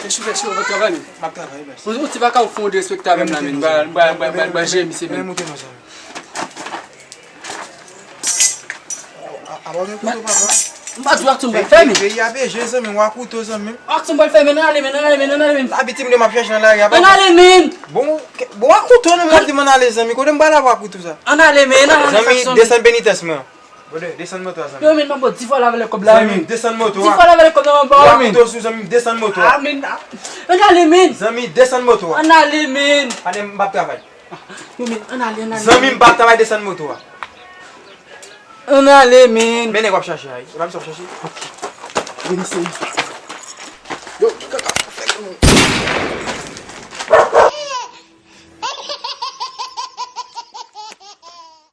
Fè chou, va travay men. Map travay bes. Ou ti va ka ou fon de respektabel la men. Ba jè mi se men. Mwen monte nou zami. Aba gen koutou papa. Mba dou ak tombol fè men. Ve y a beje zami, wak koutou zami. Ak tombol fè men, nan ale men. Abiti mwen map chache nan la ya. Nan ale men. Bon wak koutou nan mwen di man ale zami. Kou dem bala wak koutou sa. Nan ale men, nan ale Zami, desan Benitez men. Bode, desan moto zami. Yo men, nan bo, 10 fois la vele kob la men. Zami, desan moto 10 fois la vele kob nan bo. Wak koutou sou zami, desan moto. Amen. Nan ale men. Zami, desan moto. Nan ale men. Ane mbap travay. Yo men, nan ale. Zami mbap travay desan moto. Nan ale men. Mene wap chache ay. Wap chache. Veni se.